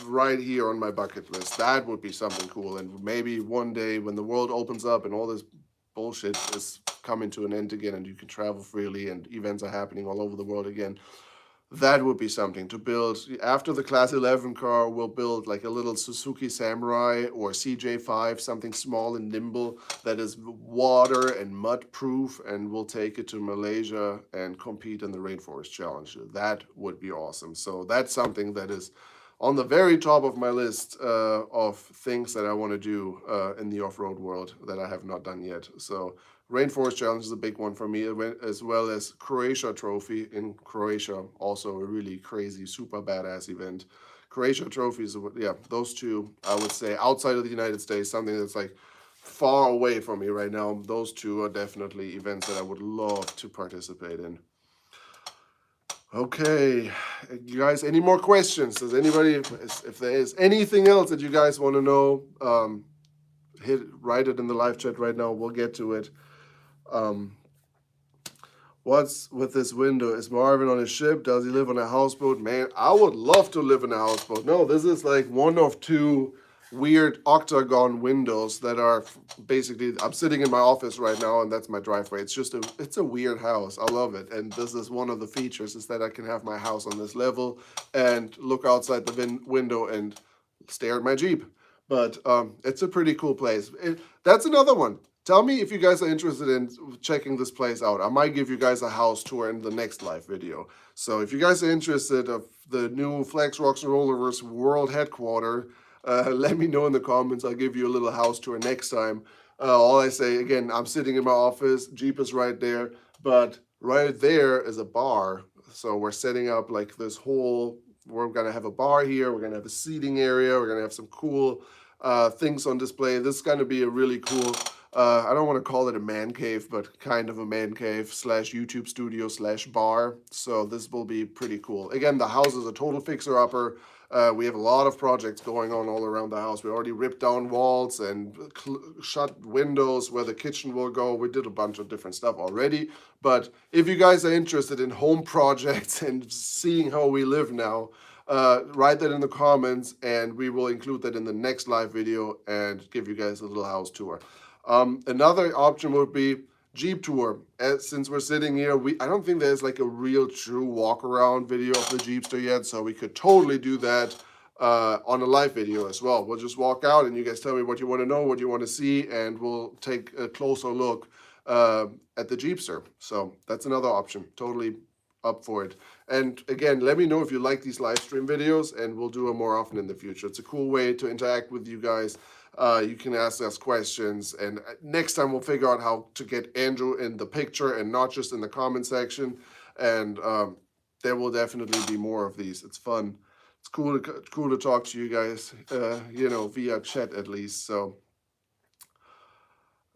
[SPEAKER 1] right here on my bucket list. That would be something cool. And maybe one day when the world opens up and all this bullshit is coming to an end again and you can travel freely and events are happening all over the world again, that would be something to build. After the Class 11 car, we'll build like a little Suzuki Samurai or CJ5, something small and nimble that is water and mud proof, and we'll take it to Malaysia and compete in the Rainforest Challenge. That would be awesome. So that's something that is on the very top of my list of things that I want to do in the off-road world that I have not done yet. So Rainforest Challenge is a big one for me, as well as Croatia Trophy in Croatia, also a really crazy, super badass event. Croatia Trophies, yeah, those two, I would say, outside of the United States, something that's like far away from me right now. Those two are definitely events that I would love to participate in. Okay, you guys, any more questions? Does anybody, if there is anything else that you guys want to know, write it in the live chat right now. We'll get to it. What's with this window? Is Marvin on a ship? Does he live on a houseboat? Man, I would love to live in a houseboat. No, this is like one of two weird octagon windows that are basically, I'm sitting in my office right now and that's my driveway. It's a weird house. I love it. And this is one of the features, is that I can have my house on this level and look outside the window and stare at my Jeep. But it's a pretty cool place. That's another one. Tell me if you guys are interested in checking this place out. I might give you guys a house tour in the next live video. So if you guys are interested of the new Flex Rocks and Rollerverse World Headquarter, let me know in the comments. I'll give you a little house tour next time. All I say, again, I'm sitting in my office. Jeep is right there. But right there is a bar. So we're setting up like this whole, we're going to have a bar here. We're going to have a seating area. We're going to have some cool things on display. This is going to be a really cool, I don't want to call it a man cave, but kind of a man cave / YouTube studio / bar. So this will be pretty cool. Again, the house is a total fixer-upper. We have a lot of projects going on all around the house. We already ripped down walls and shut windows where the kitchen will go. We did a bunch of different stuff already. But if you guys are interested in home projects and seeing how we live now, write that in the comments and we will include that in the next live video and give you guys a little house tour. Another option would be Jeep tour. Since we're sitting here, I don't think there's like a real true walk around video of the Jeepster yet, so we could totally do that on a live video as well. We'll just walk out and you guys tell me what you want to know, what you want to see, and we'll take a closer look at the Jeepster. So that's another option. Totally up for it. And again, let me know if you like these live stream videos and we'll do them more often in the future. It's a cool way to interact with you guys. You can ask us questions, and next time we'll figure out how to get Andrew in the picture and not just in the comment section. And there will definitely be more of these. It's fun. It's cool to talk to you guys, via chat at least.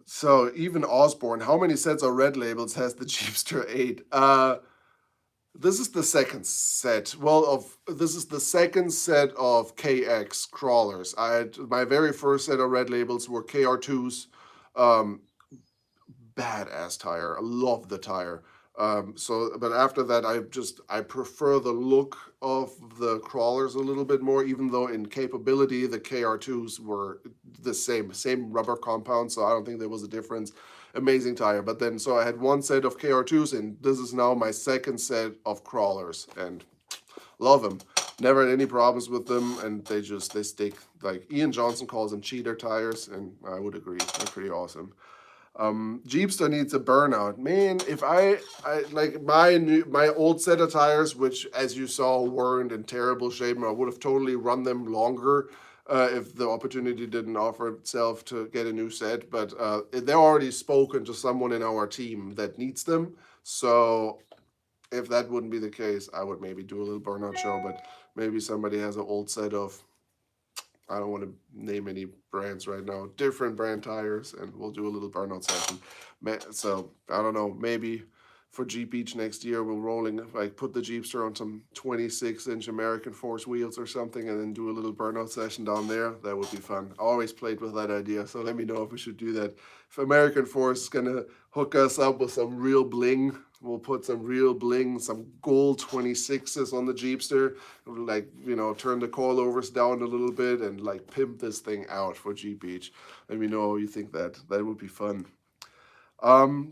[SPEAKER 1] So even Osborne, how many sets of red labels has the Jeepster 8? This is the second set. This is the second set of KX crawlers. My very first set of red labels were KR2s. Badass tire. I love the tire. But after that, I prefer the look of the crawlers a little bit more, even though in capability, the KR2s were the same rubber compound, so I don't think there was a difference. Amazing tire. But then, so I had one set of KR2s, and this is now my second set of crawlers, and love them. Never had any problems with them, and they stick. Like Ian Johnson calls them cheater tires, and I would agree. They're pretty awesome. Jeepster needs a burnout. Man, if I like my old set of tires, which as you saw weren't in terrible shape, and I would have totally run them longer if the opportunity didn't offer itself to get a new set. But they're already spoken to someone in our team that needs them. So if that wouldn't be the case, I would maybe do a little burnout show. But maybe somebody has an old set of, I don't want to name any brands right now, different brand tires, and we'll do a little burnout session. So I don't know, maybe for Jeep Beach next year, we'll put the Jeepster on some 26-inch American Force wheels or something, and then do a little burnout session down there. That would be fun. I always played with that idea, so let me know if we should do that. If American Force is gonna hook us up with some real bling, we'll put some real bling, some gold 26s on the Jeepster, turn the coilovers down a little bit and pimp this thing out for Jeep Beach. Let me know how you think that would be fun.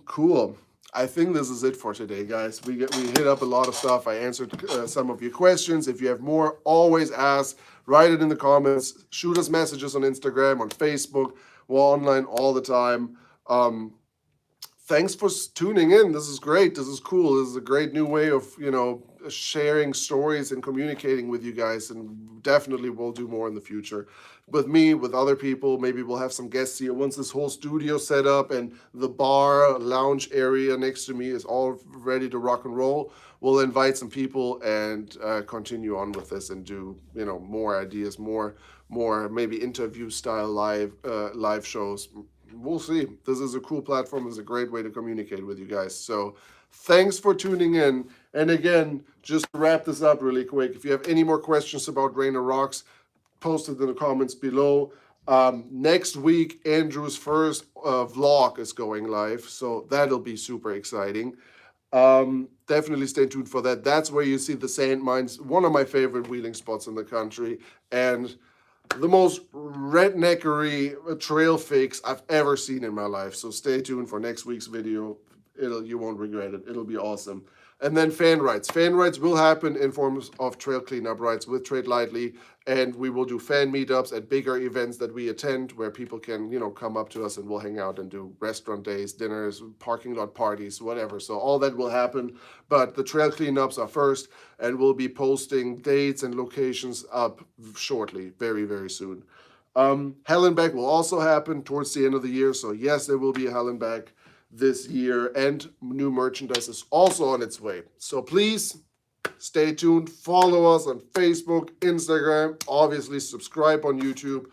[SPEAKER 1] Cool. I think this is it for today, guys. We hit up a lot of stuff. I answered some of your questions. If you have more, always ask. Write it in the comments. Shoot us messages on Instagram, on Facebook. We're online all the time. Thanks for tuning in. This is great. This is cool. This is a great new way of, sharing stories and communicating with you guys, and definitely we'll do more in the future. With me, with other people, maybe we'll have some guests here. Once this whole studio set up and the bar lounge area next to me is all ready to rock and roll, we'll invite some people and continue on with this and do, more ideas, more maybe interview style live shows. We'll see. This is a cool platform. It's a great way to communicate with you guys. So thanks for tuning in. And again, just to wrap this up really quick, if you have any more questions about Rainer Rocks, post it in the comments below. Next week, Andrew's first vlog is going live, so that'll be super exciting. Definitely stay tuned for that. That's where you see the sand mines, one of my favorite wheeling spots in the country. And the most redneckery trail fix I've ever seen in my life. So stay tuned for next week's video. You won't regret it. It'll be awesome. And then fan rides. Fan rides will happen in forms of trail cleanup rides with Trade Lightly, and we will do fan meetups at bigger events that we attend where people can, come up to us and we'll hang out and do restaurant days, dinners, parking lot parties, whatever. So all that will happen, but the trail cleanups are first, and we'll be posting dates and locations up shortly, very, very soon. Hell and Back will also happen towards the end of the year. So yes, there will be a Hell and Back this year, and new merchandise is also on its way. So please stay tuned. Follow us on Facebook, Instagram, obviously subscribe on YouTube,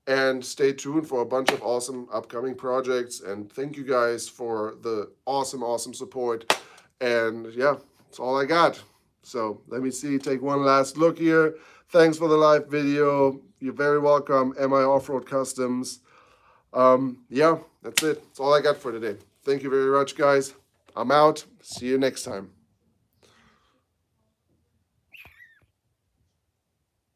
[SPEAKER 1] and stay tuned for a bunch of awesome upcoming projects. And thank you guys for the awesome, awesome support. And yeah, that's all I got. So let me see, take one last look here. Thanks for the live video. You're very welcome, MI Off-Road Customs. Yeah, that's it. That's all I got for today. Thank you very much, guys. I'm out. See you next time.